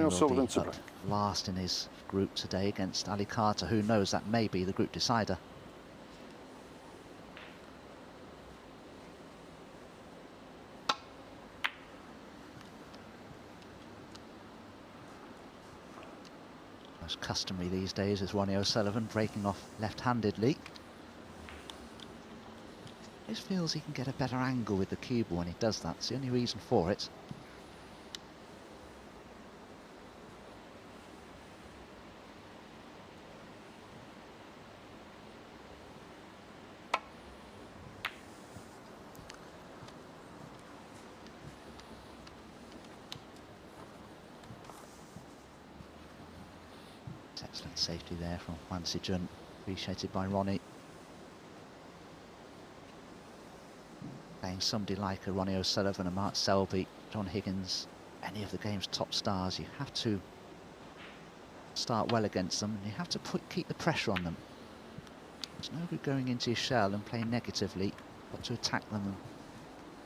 will O'Sullivan be to up break. last in his group today against Ali Carter. Who knows, that may be the group decider. Most customary these days is Ronnie O'Sullivan breaking off left-handedly. He just feels he can get a better angle with the cue ball when he does that. It's the only reason for it. Excellent safety there from Yuan Sijun, appreciated by Ronnie. Playing somebody like a Ronnie O'Sullivan, a Mark Selby, John Higgins, any of the game's top stars, you have to start well against them, and you have to keep the pressure on them. There's no good going into your shell and playing negatively. You've got to attack them and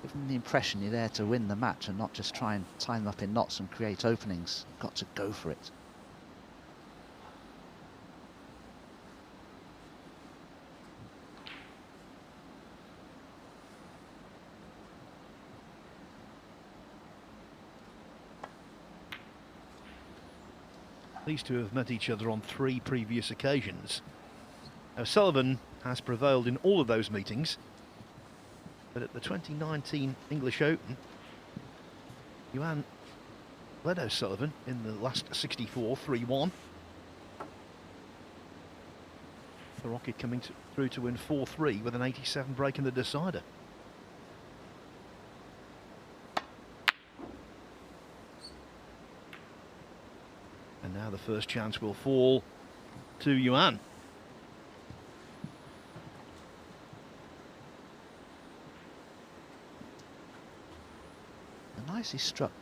give them the impression you're there to win the match and not just try and tie them up in knots and create openings. You've got to go for it. These two have met each other on 3 previous occasions. O'Sullivan has prevailed in all of those meetings, but at the 2019 English Open, Yuan led O'Sullivan in the last 64, 3-1. The Rocket coming through to win 4-3 with an 87 break in the decider. And now the first chance will fall to Yuan. A nicely struck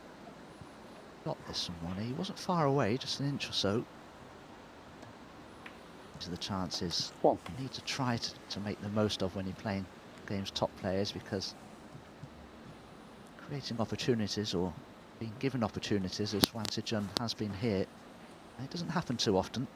shot this one, Ronnie. He wasn't far away, just an inch or so. To the chances you need to try to make the most of when you're playing game's top players, because creating opportunities or being given opportunities, as Yuan Sijun has been here, it doesn't happen too often.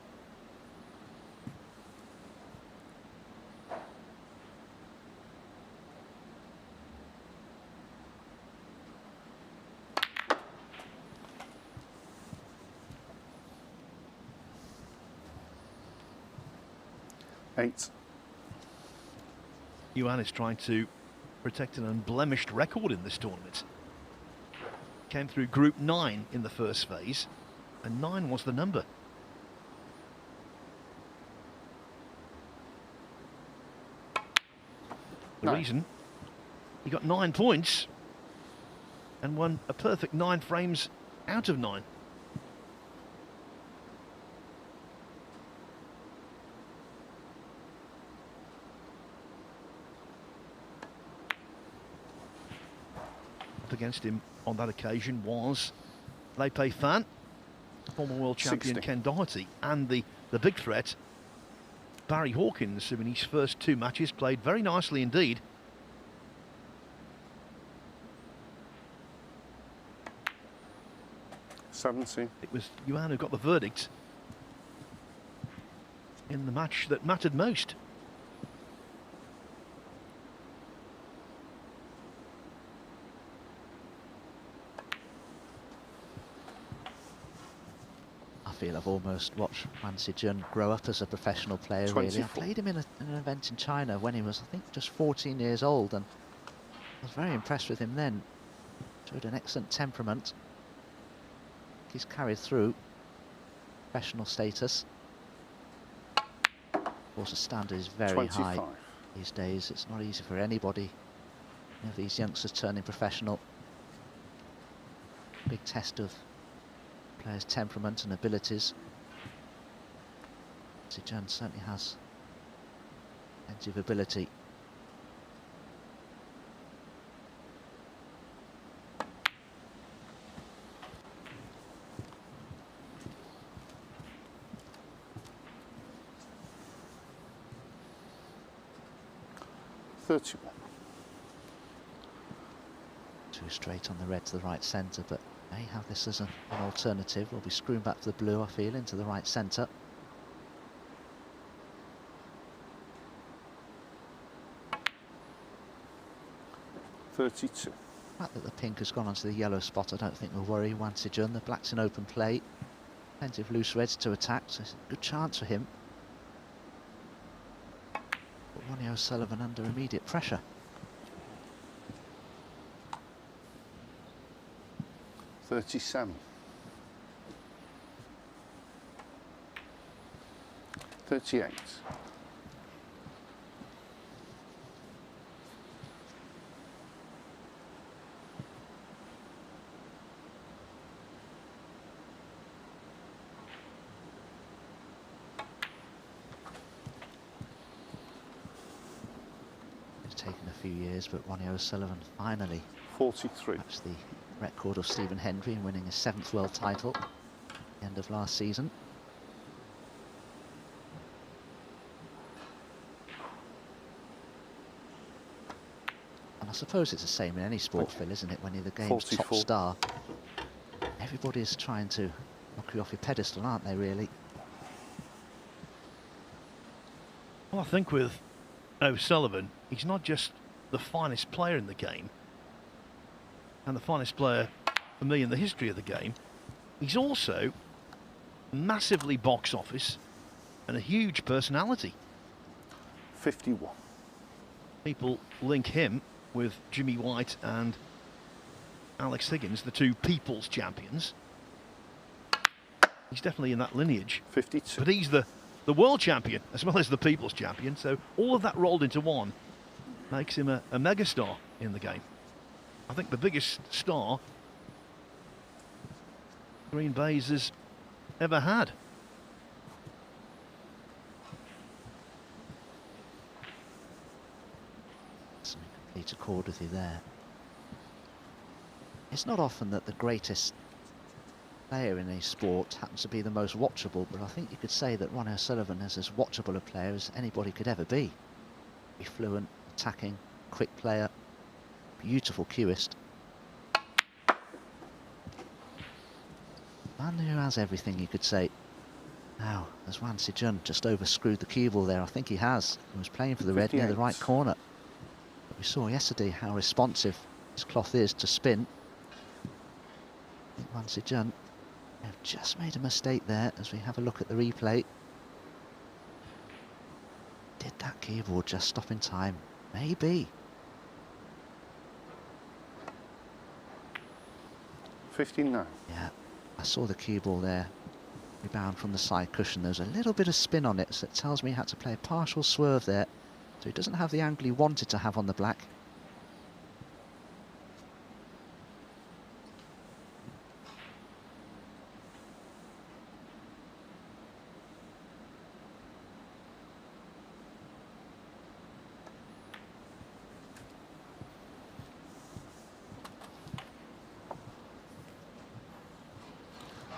Yuan is trying to protect an unblemished record in this tournament. Came through Group 9 in the first phase, and 9 was the number. The reason he got 9 points and won a perfect 9 frames out of 9. Up against him on that occasion was Lei Pei Fan, former world champion 60. Ken Doherty, and the big threat Barry Hawkins, who in his first 2 matches played very nicely indeed. It was Yuan who got the verdict in the match that mattered most. I feel I've almost watched Yuan Sijun grow up as a professional player, 24. really. I played him in an event in China when he was, I think, just 14 years old, and I was very impressed with him then. Showed an excellent temperament. He's carried through professional status. Of course, the standard is very 25. high these days. It's not easy for anybody. You know, these youngsters turning professional. Big test of players' temperament and abilities. Sijun certainly has plenty of ability. Too straight on the red to the right centre, but May have this as an alternative. We'll be screwing back to the blue, I feel, into the right centre. .32. The fact that the pink has gone onto the yellow spot, I don't think will worry Yuan Sijun. The black's in open play. Plenty of loose reds to attack, so it's a good chance for him. But Ronnie O'Sullivan under immediate pressure. 37. 38. It's taken a few years, but Ronnie O'Sullivan finally 43. matched the record of Stephen Hendry in winning his 7th world title at the end of last season. And I suppose it's the same in any sport, Phil, isn't it? When you're the game's 44. top star, everybody's trying to knock you off your pedestal, aren't they, really? Well, I think with O'Sullivan, he's not just the finest player in the game, and the finest player for me in the history of the game, he's also massively box office and a huge personality. 51. People link him with Jimmy White and Alex Higgins, the two people's champions. He's definitely in that lineage. 52. But he's the world champion as well as the people's champion, so all of that rolled into one makes him a megastar in the game. I think the biggest star Green Bay's has ever had. Some complete accord with you there. It's not often that the greatest player in a sport happens to be the most watchable, but I think you could say that Ronnie O'Sullivan is as watchable a player as anybody could ever be. Be fluent, attacking, quick player, beautiful cueist. Man who has everything, you could say. Now, has Yuan Sijun just overscrewed the cue ball there? I think he has. He was playing for the red near the 58. right corner. But we saw yesterday how responsive his cloth is to spin. I think Yuan Sijun may have just made a mistake there as we have a look at the replay. Did that keyboard just stop in time? Maybe. 59. Yeah, I saw the cue ball there. Rebound from the side cushion. There's a little bit of spin on it, so it tells me he had to play a partial swerve there. So he doesn't have the angle he wanted to have on the black.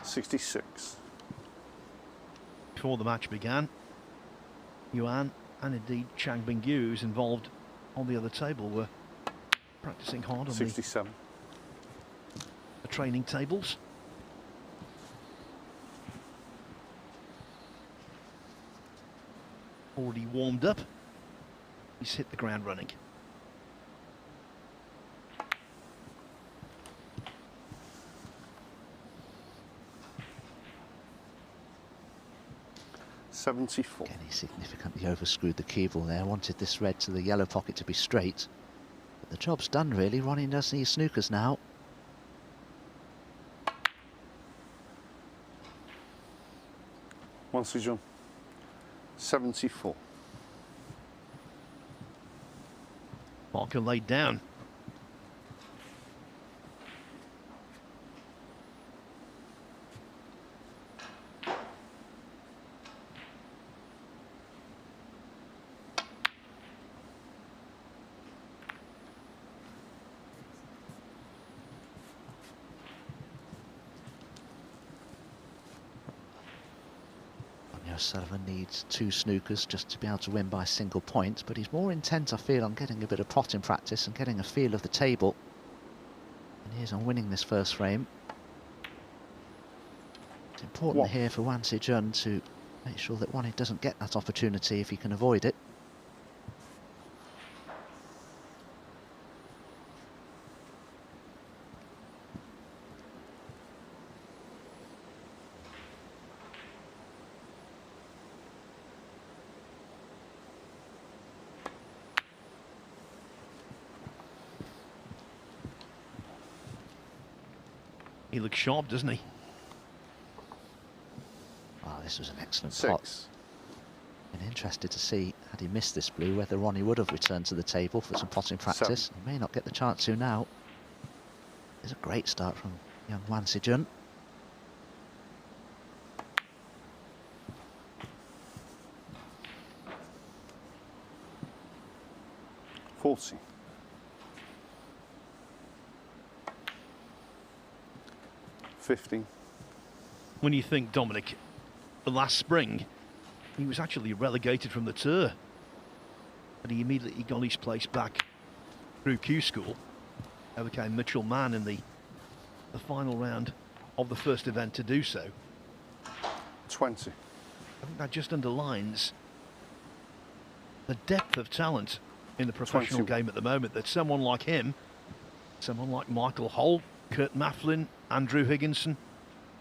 .66. Before the match began, Yuan and indeed Chang Bingyu, who's involved on the other table, were practicing hard on 67. the training tables. Already warmed up. He's hit the ground running. .74. Again, he significantly overscrewed the cue ball there. Wanted this red to the yellow pocket to be straight. But the job's done, really. Ronnie does need snookers now. Yuan Sijun. 74. Marker laid down. O'Sullivan needs 2 snookers just to be able to win by single point, but he's more intent, I feel, on getting a bit of potting practice and getting a feel of the table. And he is on winning this first frame. It's important here for Yuan Sijun to make sure that Ronnie doesn't get that opportunity if he can avoid it. He looks sharp, doesn't he? Oh, this was an excellent 6. pot. Been interested to see, had he missed this blue, whether Ronnie would have returned to the table for some potting practice. He may not get the chance to now. It's a great start from young Yuan Sijun. $40. $50. When you think, Dominic, last spring, he was actually relegated from the tour. And he immediately got his place back through Q School. Overcame Mitchell Mann in the final round of the first event to do so. 20. I think that just underlines the depth of talent in the professional 21. game at the moment, that someone like him, someone like Michael Holt, Kurt Mafflin, Andrew Higginson,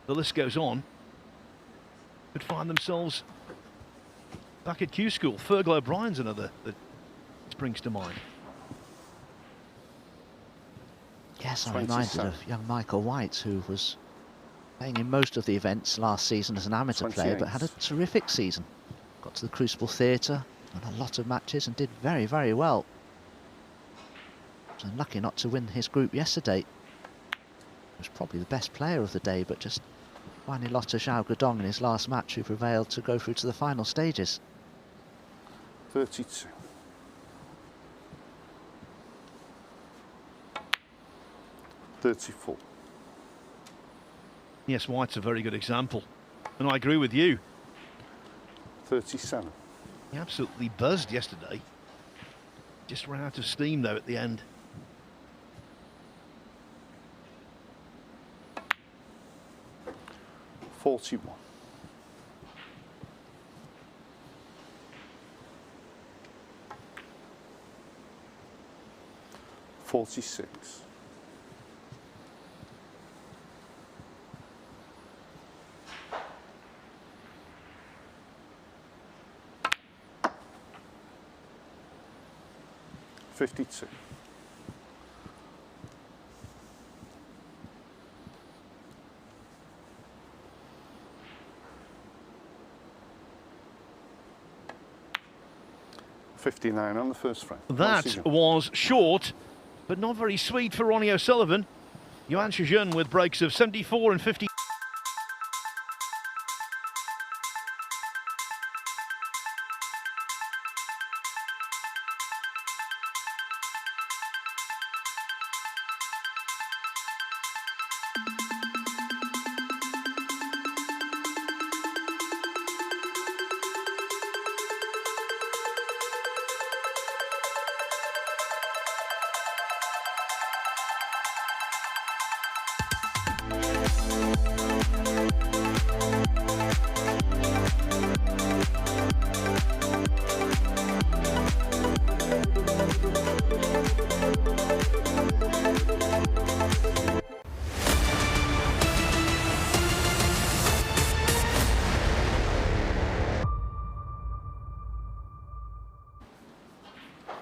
the list goes on, could find themselves back at Q School. Fergal O'Brien's another that springs to mind. Yes, I'm reminded of young Michael White, who was playing in most of the events last season as an amateur player, but had a terrific season. Got to the Crucible Theatre, won a lot of matches and did very, very well. So unlucky not to win his group yesterday. Was probably the best player of the day, but just finally lost to Zhao Guodong in his last match, who prevailed to go through to the final stages. 32. $34. Yes, White's a very good example, and I agree with you. 37. He absolutely buzzed yesterday. Just ran out of steam though at the end. $41. $46. $52. $59 on the first frame. That was short, but not very sweet for Ronnie O'Sullivan. Yuan Sijun with breaks of 74 and 50.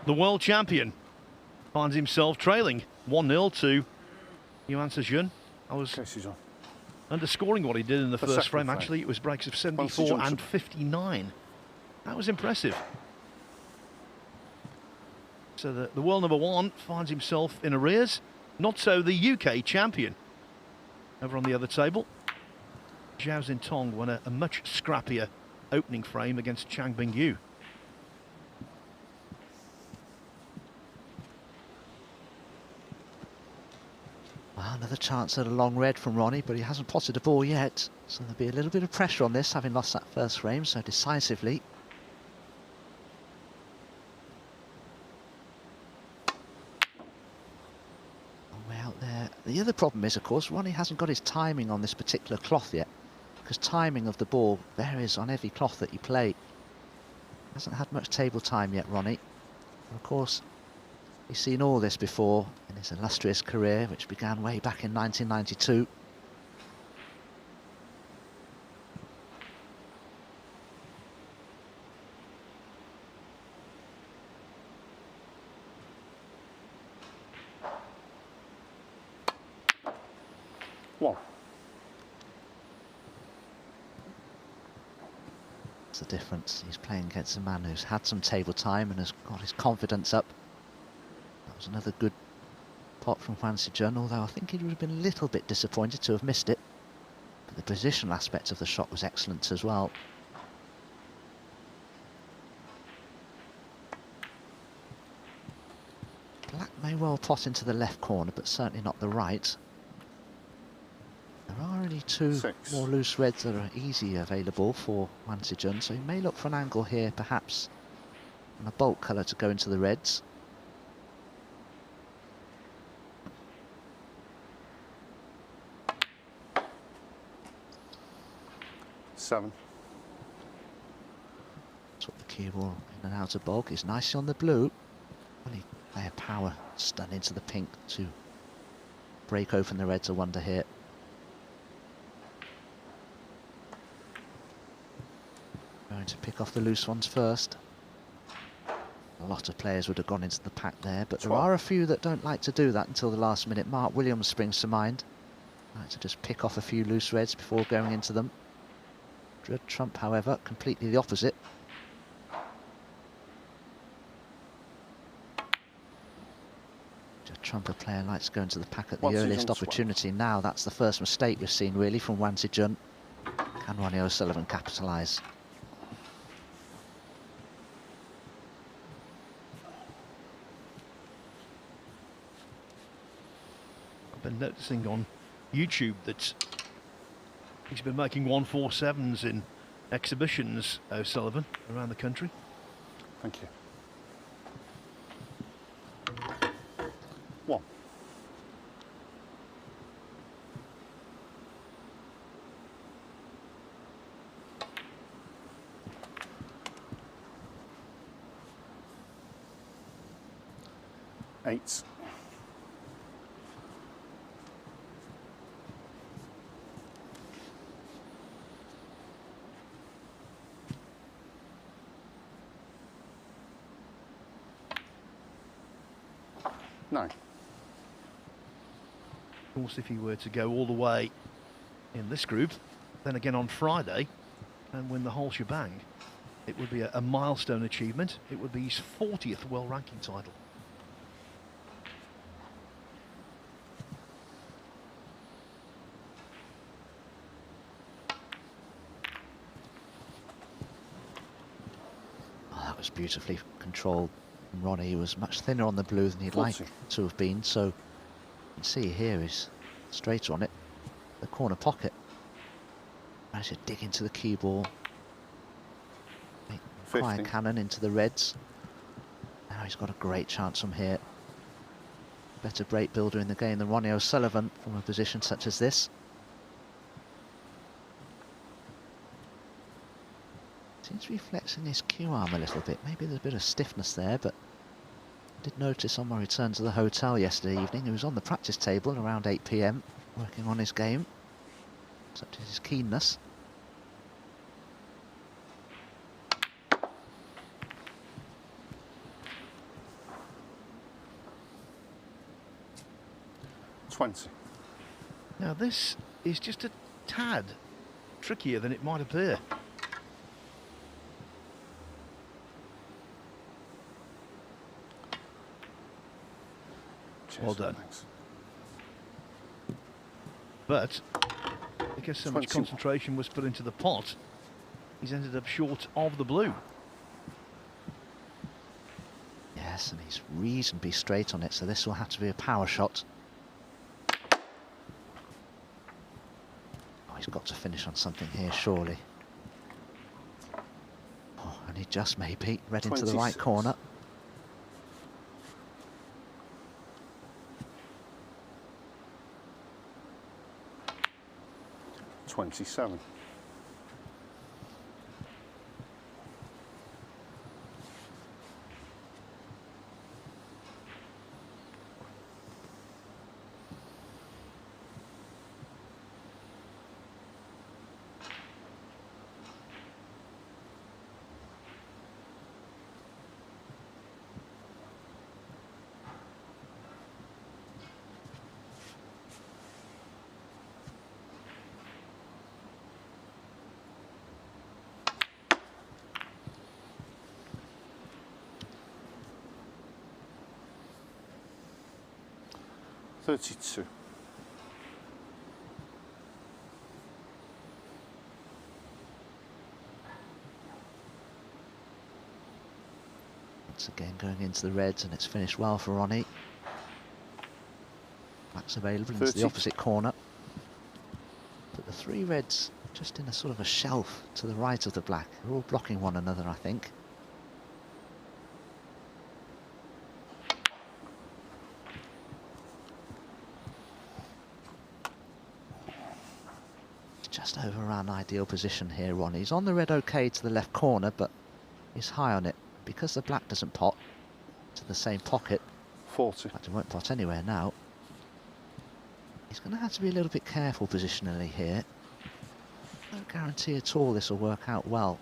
The world champion finds himself trailing 1-0 to Yuan Sijun. I was underscoring what he did in the first frame. Actually, it was breaks of 74 and 59. That was impressive. So the world number one finds himself in arrears. Not so the UK champion. Over on the other table, Zhao Xintong won a much scrappier opening frame against Chang Bingyu. Well, another chance at a long red from Ronnie, but he hasn't potted a ball yet. So there'll be a little bit of pressure on this, having lost that first frame so decisively. Way out there. The other problem is, of course, Ronnie hasn't got his timing on this particular cloth yet, because timing of the ball varies on every cloth that you play. Hasn't had much table time yet, Ronnie. And of course, he's seen all this before in his illustrious career, which began way back in 1992. One. That's the difference. He's playing against a man who's had some table time and has got his confidence up. That was another good pot from Yuan Sijun, although I think he would have been a little bit disappointed to have missed it. But the positional aspect of the shot was excellent as well. Black may well pot into the left corner, but certainly not the right. There are only two 6. more loose reds that are easy available for Yuan Sijun, so he may look for an angle here, perhaps on a bulk colour to go into the reds. Seven. Sort the cue ball in and out of bulk. Is nicely on the blue. Only player power stun into the pink to break open the reds, I wonder here. Going to pick off the loose ones first. A lot of players would have gone into the pack there, but there are a few that don't like to do that until the last minute. Mark Williams springs to mind. Like to just pick off a few loose reds before going into them. Dread Trump, however, completely the opposite. Dread Trump, a player, likes to go into the pack at the earliest opportunity. Now that's the first mistake we've seen really from Yuan Sijun. Can Ronnie O'Sullivan capitalise? I've been noticing on YouTube that he's been making 147s in exhibitions, O'Sullivan, around the country. Thank you. One. Eight. Nine. Of course, if he were to go all the way in this group, then again on Friday, and win the whole shebang, it would be a milestone achievement. It would be his 40th world ranking title. Oh, that was beautifully controlled. Ronnie was much thinner on the blue than he'd like to have been, so you can see here he's straighter on it. The corner pocket. Managed to dig into the cue ball. Quiet cannon into the reds. Now he's got a great chance from here. Better break builder in the game than Ronnie O'Sullivan from a position such as this. Seems to be flexing his cue arm a little bit. Maybe there's a bit of stiffness there, but I did notice on my return to the hotel yesterday evening, he was on the practice table around 8 PM, working on his game. Such is his keenness. Now this is just a tad trickier than it might appear. Well done. Thanks. But because so much concentration was put into the pot, he's ended up short of the blue. Yes, and he's reasonably straight on it, so this will have to be a power shot. Oh, he's got to finish on something here, surely. Oh, and he just maybe read into the right corner. 27. 32. Once again going into the reds, and it's finished well for Ronnie. Black's available into 30. the opposite corner. But the three reds just in a sort of a shelf to the right of the black. They're all blocking one another, I think. It's just over around ideal position here, Ronnie. He's on the red okay to the left corner, but he's high on it. Because the black doesn't pot to the same pocket, 40. in fact, it won't pot anywhere now. He's going to have to be a little bit careful positionally here. No guarantee at all this will work out well.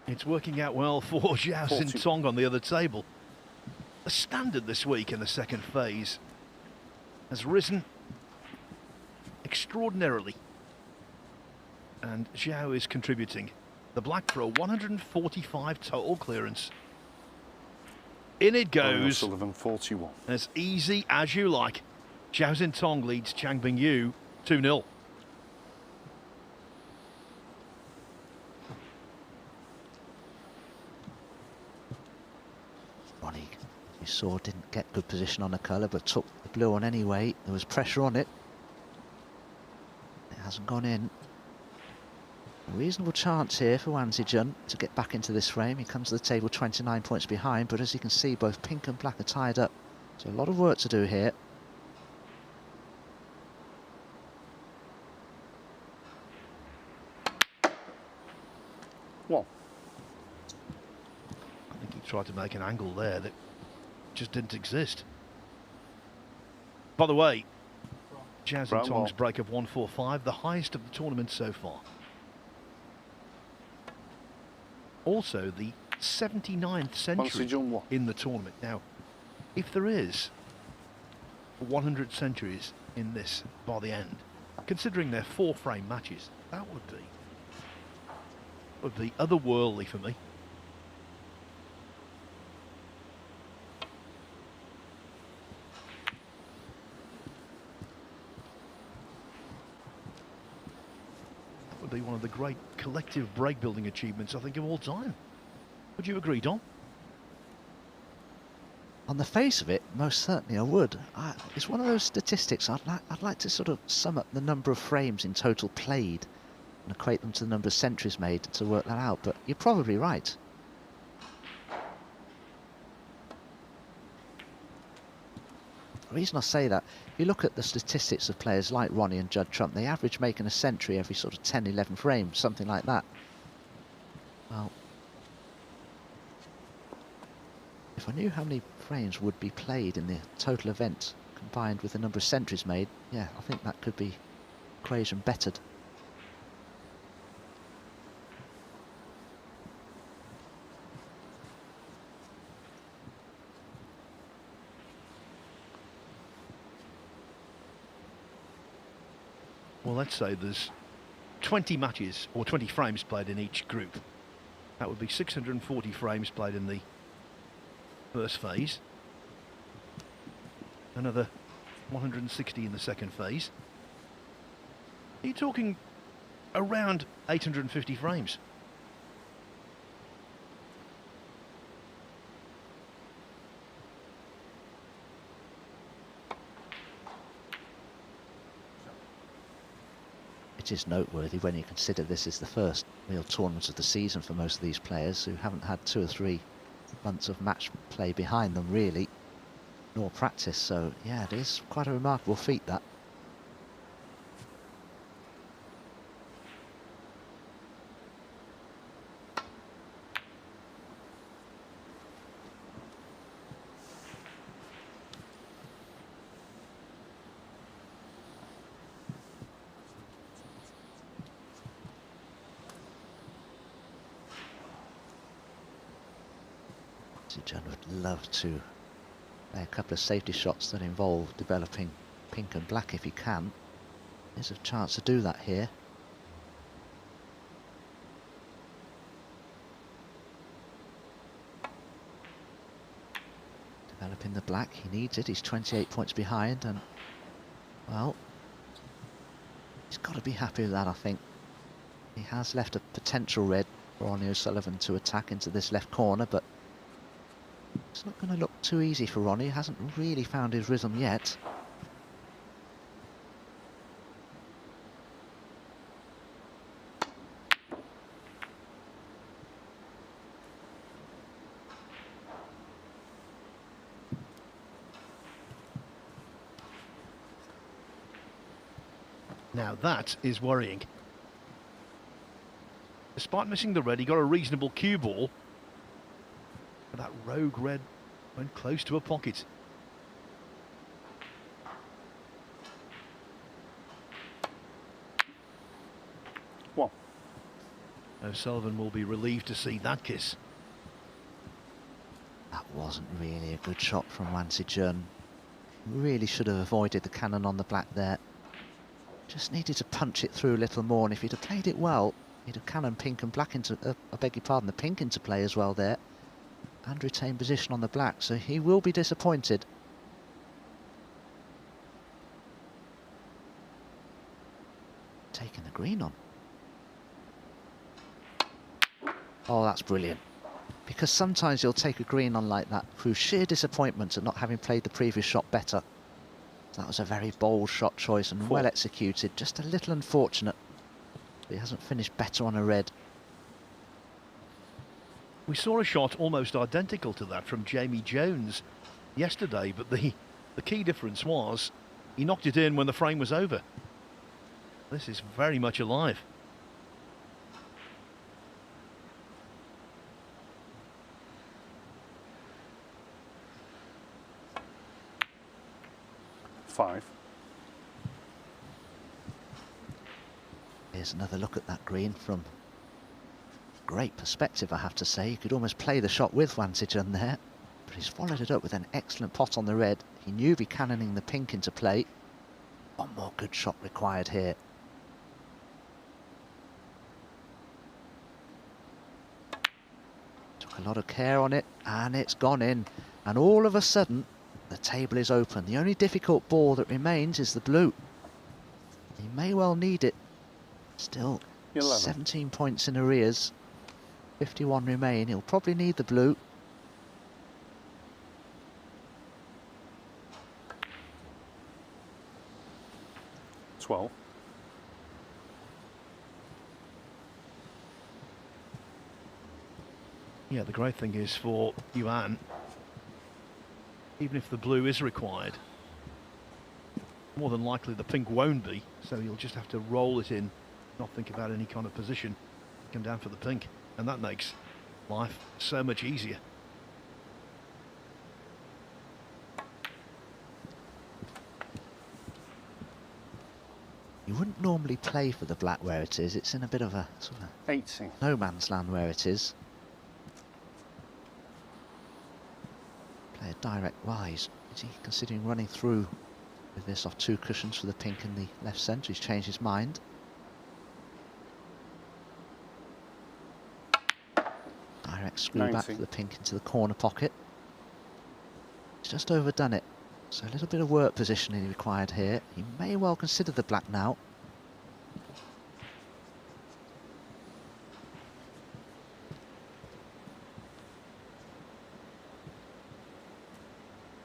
It's working out well for Zhao 40. Xintong on the other table. The standard this week in the second phase has risen extraordinarily. And Zhao is contributing. The black for a 145 total clearance. In it goes. Sullivan 41. As easy as you like. Zhao Xintong leads Chang Bingyu 2-0. Ronnie, you saw, didn't get good position on the colour, but took the blue on anyway. There was pressure on it. It hasn't gone in. A reasonable chance here for Yuan Sijun to get back into this frame. He comes to the table 29 points behind, but as you can see, both pink and black are tied up. So a lot of work to do here. One. I think he tried to make an angle there that just didn't exist. By the way, Zhao Xintong's break of 145, the highest of the tournament so far. Also the 79th century in the tournament. Now, if there is 100 centuries in this by the end, considering they're 4-frame matches, that would be otherworldly for me. Would be one of the great collective break building achievements, I think, of all time. Would you agree, Dom? On the face of it, most certainly I would. It's one of those statistics I'd like to sort of sum up the number of frames in total played and equate them to the number of centuries made to work that out, but you're probably right. The reason I say that, if you look at the statistics of players like Ronnie and Judd Trump, they average making a century every sort of 10, 11 frames, something like that. Well, if I knew how many frames would be played in the total event, combined with the number of centuries made, yeah, I think that could be equation bettered. Well, let's say there's 20 matches or 20 frames played in each group. That would be 640 frames played in the first phase. Another 160 in the second phase. You're talking around 850 frames. It is noteworthy when you consider this is the first real tournament of the season for most of these players who haven't had 2 or 3 months of match play behind them really, nor practice. So yeah, it is quite a remarkable feat, that. Sijun would love to play a couple of safety shots that involve developing pink and black if he can. There's a chance to do that here. in the black. He needs it. He's 28 points behind, and well, he's got to be happy with that, I think. He has left a potential red for Ronnie O'Sullivan to attack into this left corner, but it's not going to look too easy for Ronnie. He hasn't really found his rhythm yet. Now that is worrying. Despite missing the red, he got a reasonable cue ball. But that rogue red went close to a pocket. One. O'Sullivan will be relieved to see that kiss. That wasn't really a good shot from Yuan Sijun. Really should have avoided the cannon on the black there. Just needed to punch it through a little more, and if he'd have played it well, he'd have cannon pink and black into, I beg your pardon, the pink into play as well there, and retain position on the black, so he will be disappointed. Taking the green on. Oh, that's brilliant. Because sometimes you'll take a green on like that through sheer disappointment at not having played the previous shot better. That was a very bold shot choice and well executed, just a little unfortunate. But he hasn't finished better on a red. We saw a shot almost identical to that from Jamie Jones yesterday, but the key difference was he knocked it in when the frame was over. This is very much alive. Five. Here's another look at that green from great perspective, I have to say. You could almost play the shot with Yuan Sijun there, but he's followed it up with an excellent pot on the red. He knew he'd be cannoning the pink into play. One more good shot required here. Took a lot of care on it, and it's gone in. And all of a sudden, the table is open. The only difficult ball that remains is the blue. He may well need it. Still 11. 17 points in arrears. 51 remain. He'll probably need the blue. Twelve. Yeah, the great thing is for Yuan, even if the blue is required, more than likely the pink won't be, so you'll just have to roll it in, not think about any kind of position, come down for the pink, and that makes life so much easier. You wouldn't normally play for the black where it is. It's in a bit of a sort of 18. no man's land where it is. Play a direct wise. Is he considering running through with this off two cushions for the pink in the left centre? He's changed his mind. Direct screw 90. back for the pink into the corner pocket. He's just overdone it. So a little bit of work positioning required here. He may well consider the black now.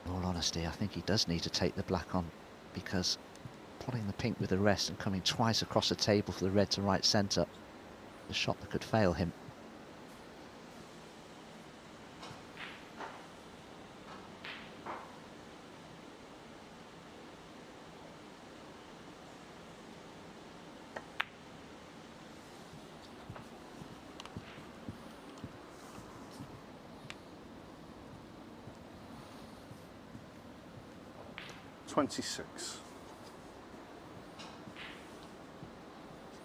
In all honesty, I think he does need to take the black on, because plotting the pink with the rest and coming twice across the table for the red to right centre, the shot that could fail him. $26.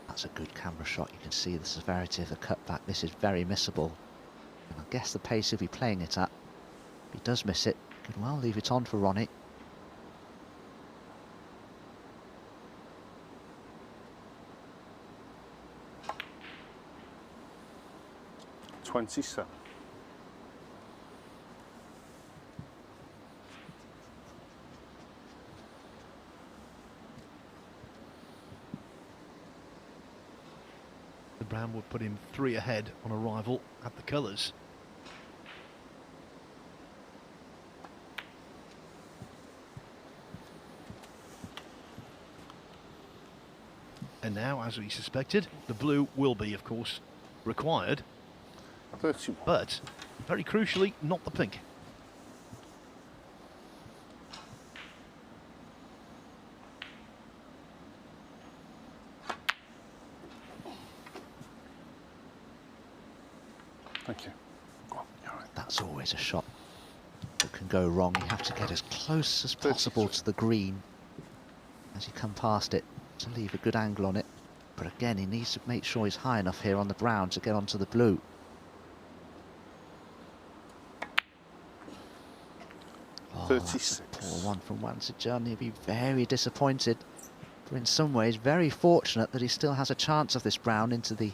That's a good camera shot. You can see the severity of the cutback. This is very missable. And I guess the pace he'll be playing it at. If he does miss it, he could well leave it on for Ronnie. $27. Brown would put him 3 ahead on arrival at the colours. And now, as we suspected, the blue will be, of course, required. 31. But, very crucially, not the pink. Thank you. Go on, you're right. That's always a shot that can go wrong. You have to get as close as 33. possible to the green as you come past it to leave a good angle on it. But again, he needs to make sure he's high enough here on the brown to get onto the blue. Oh, that's 36. a poor one from Yuan Sijun. He'll be very disappointed, but in some ways very fortunate that he still has a chance of this brown into the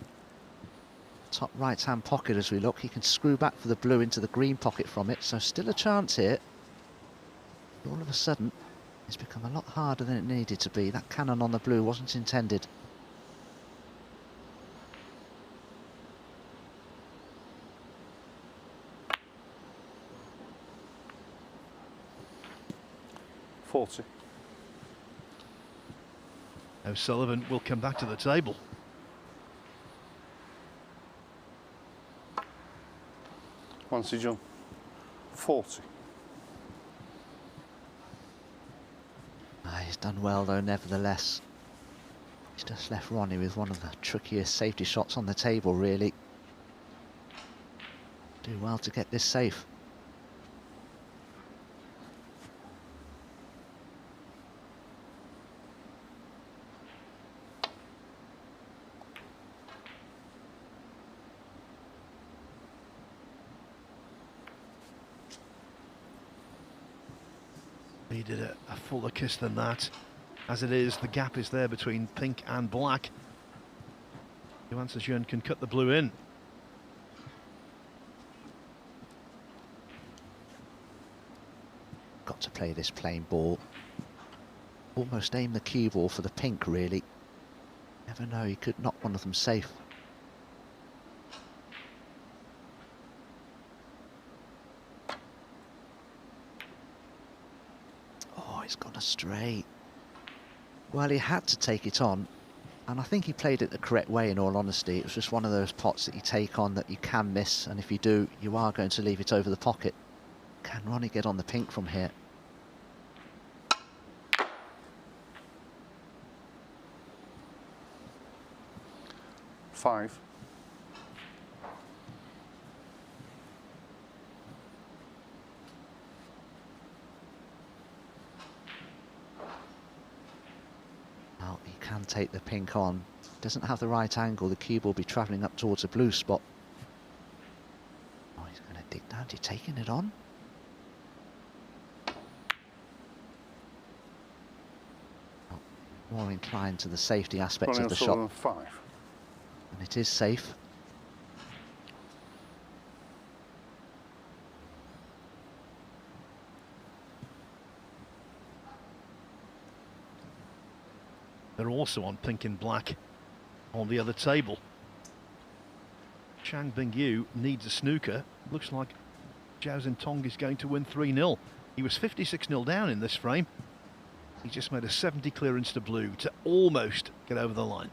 top right-hand pocket. As we look, he can screw back for the blue into the green pocket from it, so still a chance here. All of a sudden, it's become a lot harder than it needed to be. That cannon on the blue wasn't intended. O'Sullivan will come back to the table. Yuan Sijun, 40. He's done well though, nevertheless. He's just left Ronnie with one of the trickiest safety shots on the table, really. Do well to get this safe. Needed a fuller kiss than that. As it is, the gap is there between pink and black. Yuan Sijun can cut the blue in. Got to play this plain ball. Almost aim the cue ball for the pink, really. Never know, he could knock one of them safe. Oh, he's gone astray. Well, he had to take it on, and I think he played it the correct way, in all honesty. It was just one of those pots that you take on that you can miss, and if you do, you are going to leave it over the pocket. Can Ronnie get on the pink from here? Five. Well, he can take the pink on. Doesn't have the right angle. The cube will be travelling up towards a blue spot. Oh, he's going to dig down. Is he taking it on? Oh, more inclined to the safety aspect Ronnie of the O'Sullivan, shot. 5. And it is safe. They're also on pink and black on the other table. Chang Bingyu needs a snooker. Looks like Zhao Zintong is going to win 3-0. He was 56-0 down in this frame. He just made a 70 clearance to blue to almost get over the line.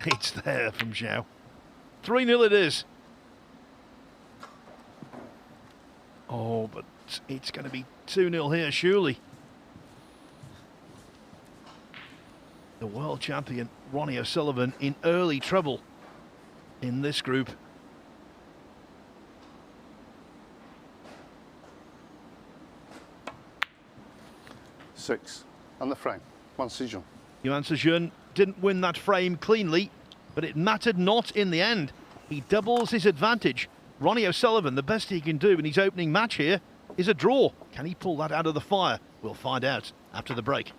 It's there from Zhao. 3-0 it is. Oh, but it's going to be 2-0 here, surely. The world champion, Ronnie O'Sullivan, in early trouble in this group. Six. And the frame. Yuan Sijun. Yuan Sijun didn't win that frame cleanly, but it mattered not in the end. He doubles his advantage Ronnie O'Sullivan, the best he can do in his opening match here is a draw. Can he pull that out of the fire? We'll find out after the break.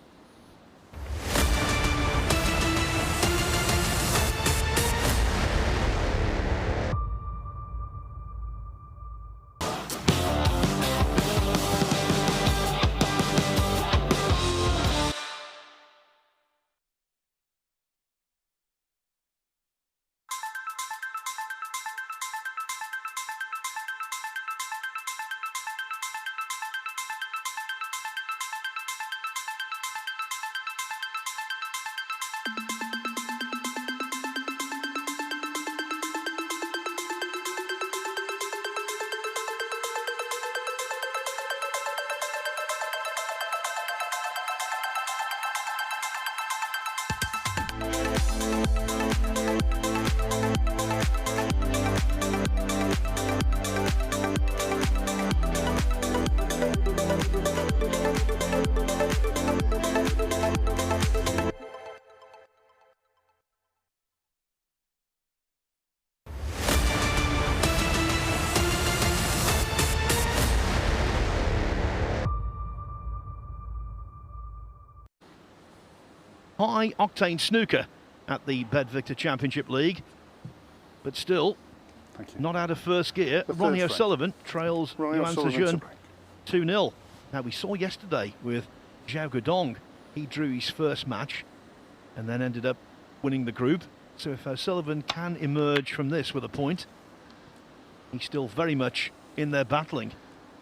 High-octane snooker at the Bedvictor Championship League, but still Thank you. not out of first gear. The Ronnie third frame. O'Sullivan trails Ronnie Yuan O'Sullivan to Sijun break. 2-0. Now, we saw yesterday with Zhao Guodong, he drew his first match and then ended up winning the group. So if O'Sullivan can emerge from this with a point, he's still very much in there battling.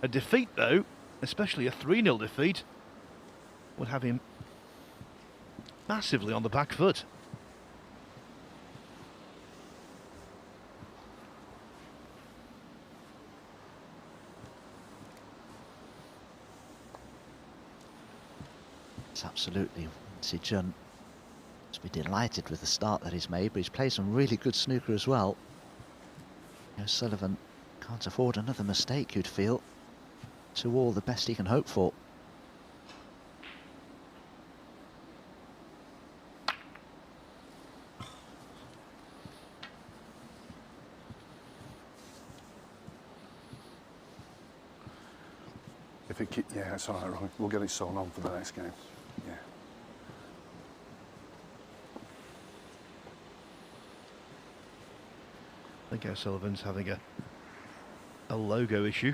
A defeat, though, especially a 3-0 defeat, would have him massively on the back foot. It's absolutely Sijun to be delighted with the start that he's made, but he's played some really good snooker as well. O'Sullivan can't afford another mistake, you'd feel. To all the best he can hope for. Yeah, it's all right, Ronnie. We'll get it sewn on for the next game. Yeah. I think O'Sullivan's having a logo issue.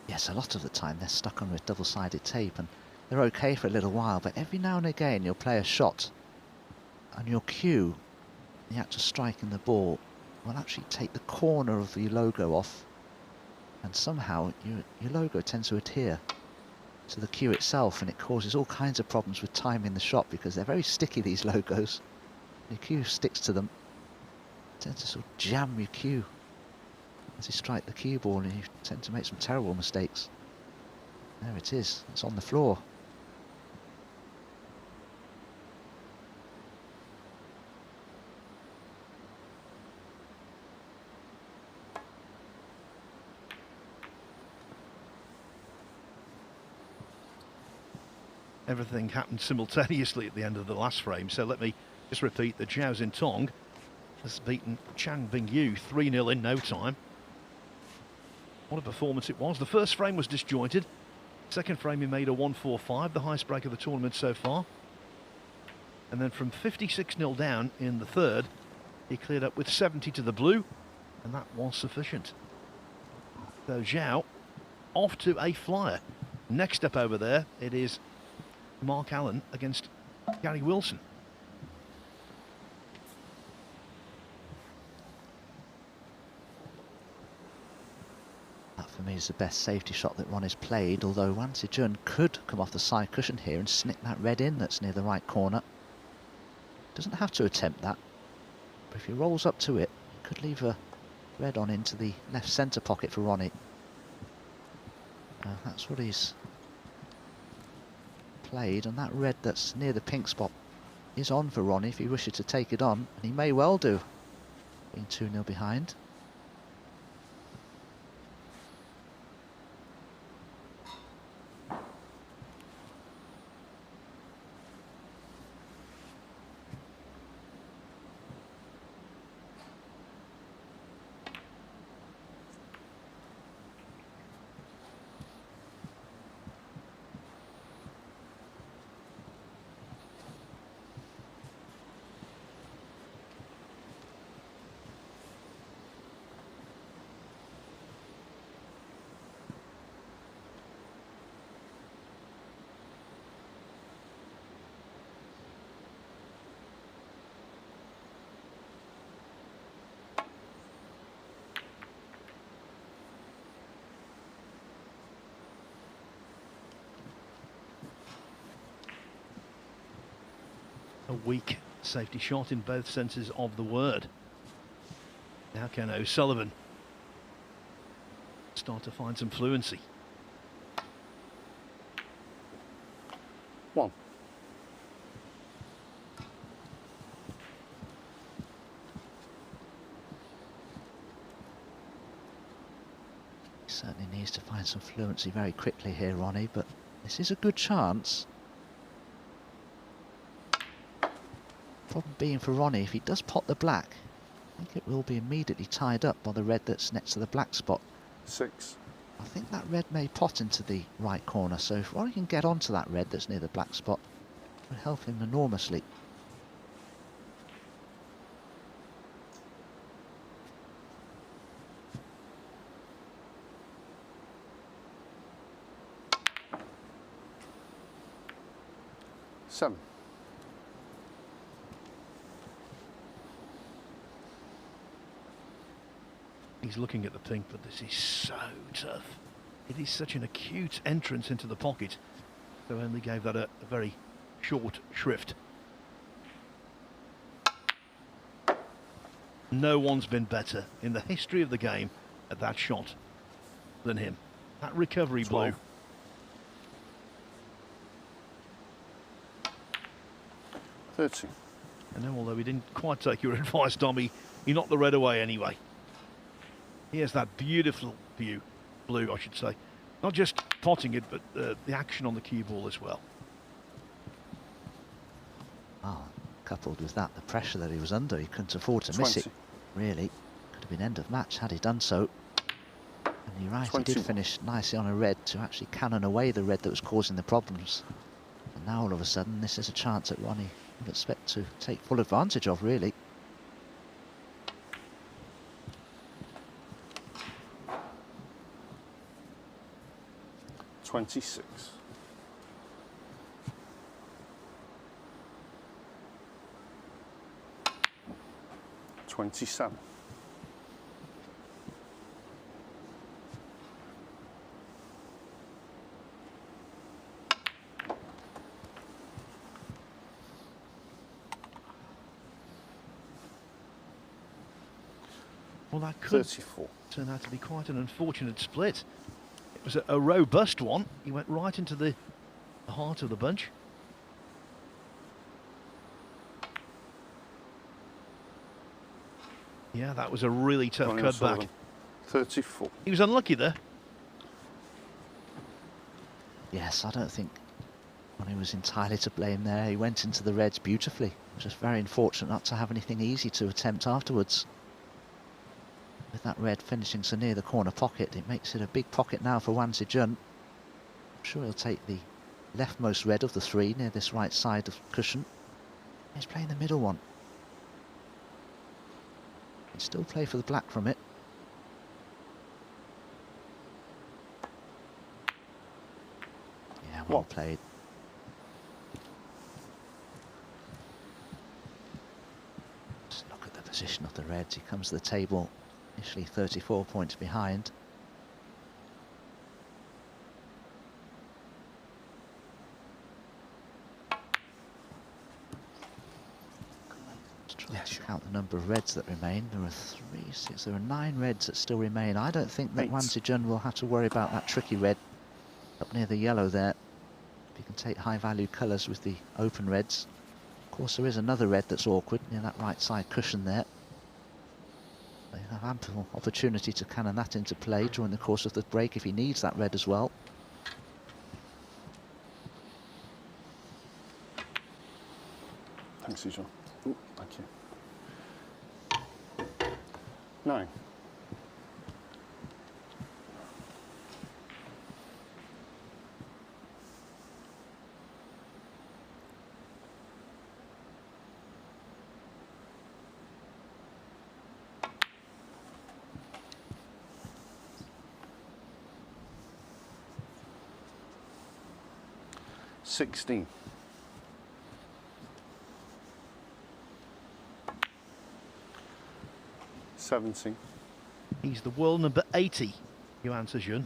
Yes, a lot of the time they're stuck on with double-sided tape and they're okay for a little while, but every now and again you'll play a shot and your cue, the actual striking the ball, will actually take the corner of your logo off, and somehow your logo tends to adhere to the cue itself, and it causes all kinds of problems with timing the shot because they're very sticky, these logos. Your cue sticks to them, it tends to sort of jam your cue as you strike the cue ball, and you tend to make some terrible mistakes. There it is, it's on the floor. Everything happened simultaneously at the end of the last frame, so let me just repeat that Zhao Zintong has beaten Chang Bingyu 3-0 in no time. What a performance it was. The first frame was disjointed. Second frame he made a 1-4-5, the highest break of the tournament so far. And then from 56-0 down in the third, he cleared up with 70 to the blue, and that was sufficient. So Zhao off to a flyer. Next up over there, it is Mark Allen against Gary Wilson. That for me is the best safety shot that Ronnie's played, although Yuan Sijun could come off the side cushion here and snip that red in that's near the right corner. Doesn't have to attempt that, but if he rolls up to it, could leave a red on into the left centre pocket for Ronnie. That's what he's played, and that red that's near the pink spot is on for Ronnie if he wishes to take it on, and he may well do, being 2-0 behind. weak safety shot in both senses of the word. Now can O'Sullivan start to find some fluency? 1. He certainly needs to find some fluency very quickly here, Ronnie, but this is a good chance. Problem being for Ronnie, if he does pot the black, I think it will be immediately tied up by the red that's next to the black spot. 6. I think that red may pot into the right corner, so if Ronnie can get onto that red that's near the black spot, it will help him enormously. Seven. He's looking at the pink, but this is so tough. It is such an acute entrance into the pocket, so only gave that a very short shrift. No one's been better in the history of the game at that shot than him. That recovery blow. 30. I know, although he didn't quite take your advice, Tommy, he knocked the red away anyway. Here's that beautiful blue, I should say. Not just potting it, but the action on the cue ball as well. Oh, coupled with that, the pressure that he was under, he couldn't afford to miss it. Really, could have been end of match had he done so. And you're right, he did finish nicely on a red to actually cannon away the red that was causing the problems. And now all of a sudden, this is a chance that Ronnie would expect to take full advantage of, really. $26. 27. Well, that could 34. turn out to be quite an unfortunate split. It was a robust one. He went right into the heart of the bunch. Yeah, that was a really tough Ronnie cut O'Sullivan. back. 34. He was unlucky there. Yes, I don't think Ronnie was entirely to blame there. He went into the reds beautifully. Just very unfortunate not to have anything easy to attempt afterwards. With that red finishing so near the corner pocket, it makes it a big pocket now for Yuan Sijun. I'm sure he'll take the leftmost red of the three near this right side of cushion. He's playing the middle one. Can still play for the black from it. Yeah, well played. Just look at the position of the reds. He comes to the table initially 34 points behind. Let's try to count the number of reds that remain. There are 3, 6, there are 9 reds that still remain. I don't think that Yuan Sijun will have to worry about that tricky red up near the yellow there. If you can take high value colours with the open reds. Of course there is another red that's awkward near that right side cushion there. They have ample opportunity to cannon that into play during the course of the break if he needs that red as well. Thanks, Sijun. Ooh, thank you. 9. $16. 17. He's the world number 80, Yuan Sijun.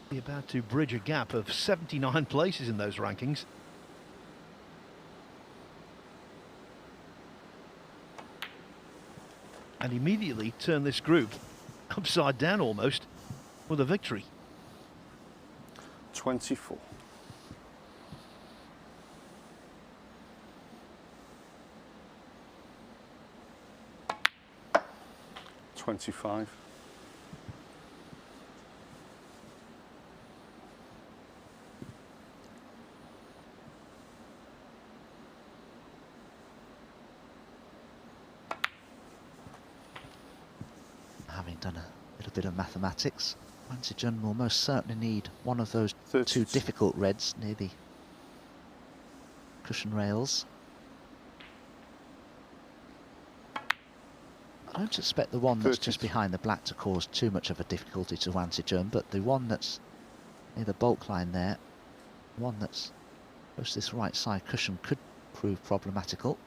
Be about to bridge a gap of 79 places in those rankings. and immediately turn this group upside down almost with a victory. 24. 25. Having done a little bit of mathematics, Yuan Sijun will most certainly need one of those 30. two difficult reds near the cushion rails. I don't expect the one that's just behind the black to cause too much of a difficulty to Yuan Sijun, but the one that's near the bulk line there, the one that's close to this right side cushion, could prove problematical.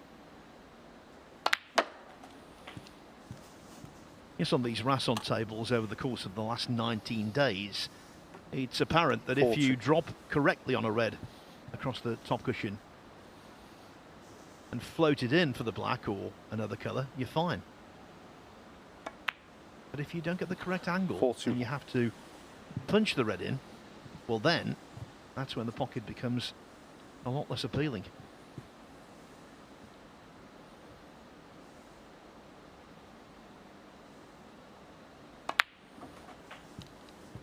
Yes, on these Rasson tables over the course of the last 19 days, it's apparent that 40. if you drop correctly on a red across the top cushion and float it in for the black or another colour, you're fine. But if you don't get the correct angle 40. and you have to punch the red in, well then, that's when the pocket becomes a lot less appealing.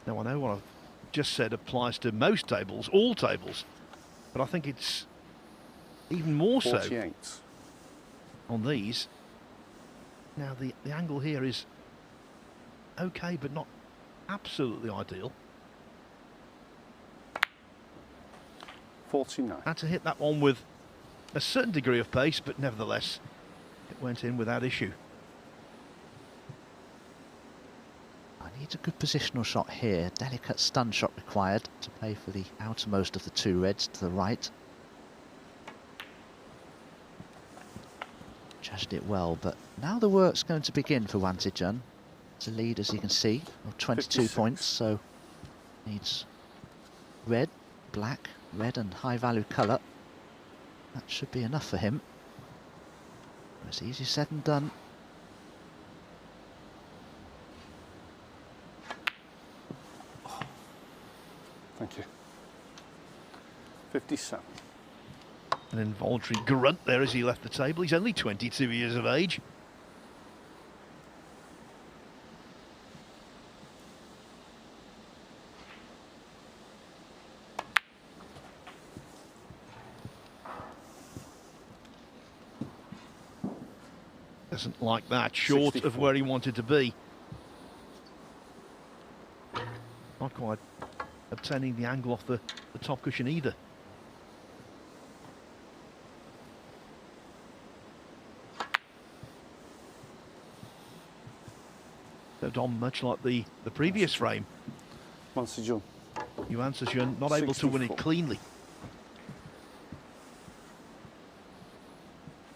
Now, I know what I've just said applies to most tables, all tables, but I think it's even more 48. so on these. Now, the angle here is okay, but not absolutely ideal. 49. Had to hit that one with a certain degree of pace, but nevertheless, it went in without issue. I need a good positional shot here. Delicate stun shot required to play for the outermost of the two reds to the right. Judged it well, but now the work's going to begin for Yuan Sijun. It's a lead, as you can see, of 22 56. points, so needs red, black, red and high value colour. That should be enough for him. It's easy said and done. Thank you. 57. An involuntary grunt there as he left the table. He's only 22 years of age. Doesn't like that, short 64. of where he wanted to be. Not quite obtaining the angle off the top cushion either. So Dom, much like the previous frame, Yuan Sijun. Yuan Sijun not able to win it 64. cleanly.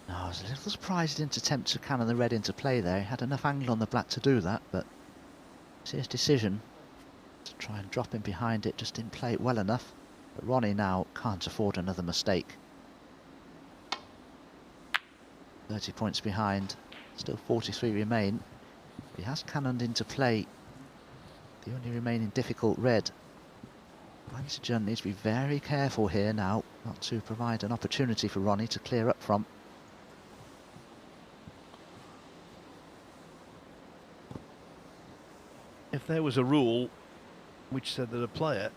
No, I was a little surprised he didn't attempt to cannon the red into play there. He had enough angle on the black to do that, but it's his decision to try and drop in behind it. Just didn't play it well enough. But Ronnie now can't afford another mistake. 30 points behind, still 43 remain. He has cannoned into play the only remaining difficult red. Yuan Sijun needs to be very careful here now not to provide an opportunity for Ronnie to clear up from. If there was a rule which said that a player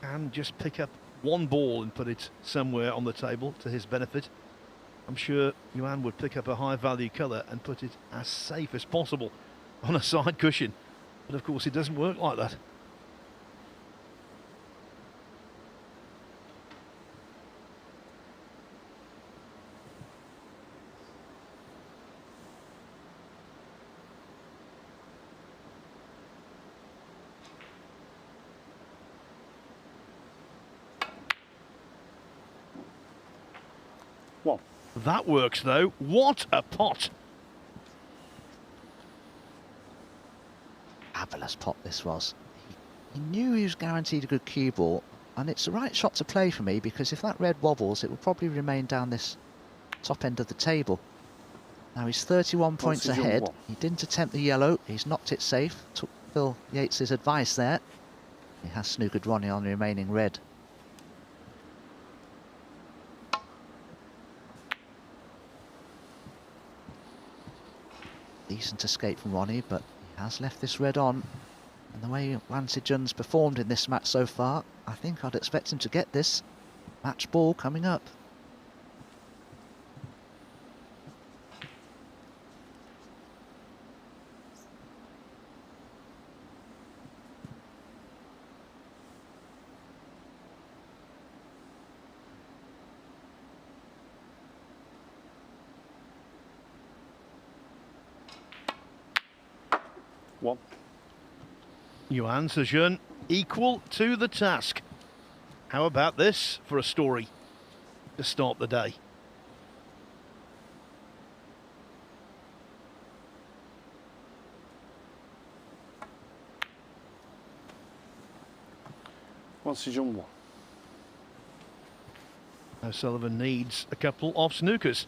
can just pick up one ball and put it somewhere on the table to his benefit, I'm sure Yuan would pick up a high value colour and put it as safe as possible on a side cushion. But of course it doesn't work like that. One. That works though. What a pot! Fabulous pot this was. He knew he was guaranteed a good cue ball, and it's the right shot to play for me, because if that red wobbles it will probably remain down this top end of the table. Now he's 31 points Sijun ahead. won. He didn't attempt the yellow. He's knocked it safe. Took Phil Yates's advice there. He has snookered Ronnie on the remaining red. Decent escape from Ronnie, but he has left this red on. And the way Yuan Sijun's performed in this match so far, I think I'd expect him to get this match ball coming up. One. Yuan Sijun equal to the task. How about this for a story to start the day? Yuan Sijun won. O'Sullivan needs a couple of snookers.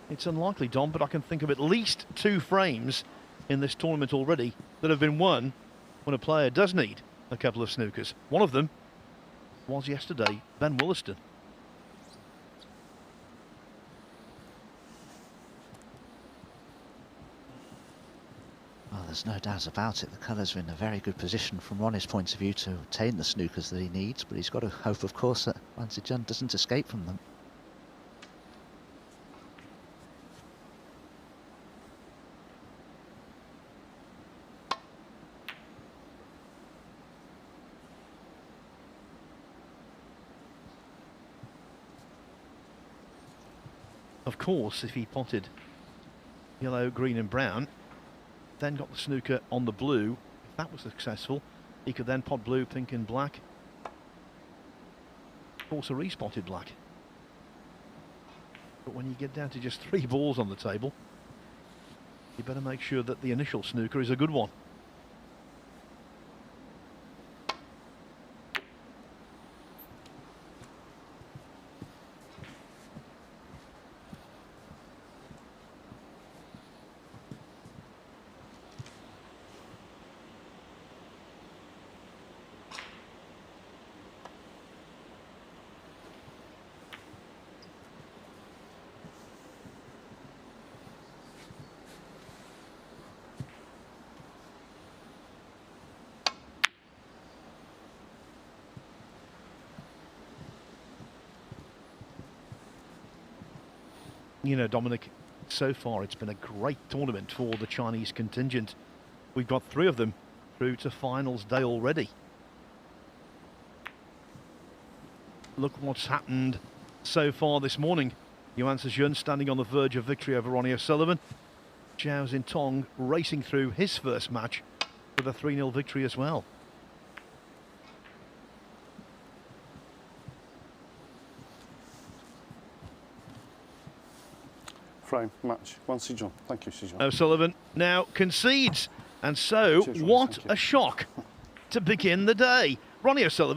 It's unlikely, Dom, but I can think of at least 2 frames in this tournament already that have been won when a player does need a couple of snookers. One of them was yesterday, Ben Wollaston. Well, there's no doubt about it. The colours are in a very good position from Ronnie's point of view to obtain the snookers that he needs, but he's got to hope, of course, that Yuan Sijun doesn't escape from them. Of course, if he potted yellow, green and brown, then got the snooker on the blue, if that was successful, he could then pot blue, pink and black. Of course, a respotted black. But when you get down to just 3 balls on the table, you better make sure that the initial snooker is a good one. You know, Dominic, so far it's been a great tournament for the Chinese contingent. We've got 3 of them through to finals day already. Look what's happened so far this morning. Yuan Sijun standing on the verge of victory over Ronnie O'Sullivan. Zhao Xintong racing through his first match with a 3-0 victory as well. Frame, match. Yuan Sijun. Thank you, Sijun. O'Sullivan now concedes. And so, Cheers, Ronnie, what thank you. a shock to begin the day. Ronnie O'Sullivan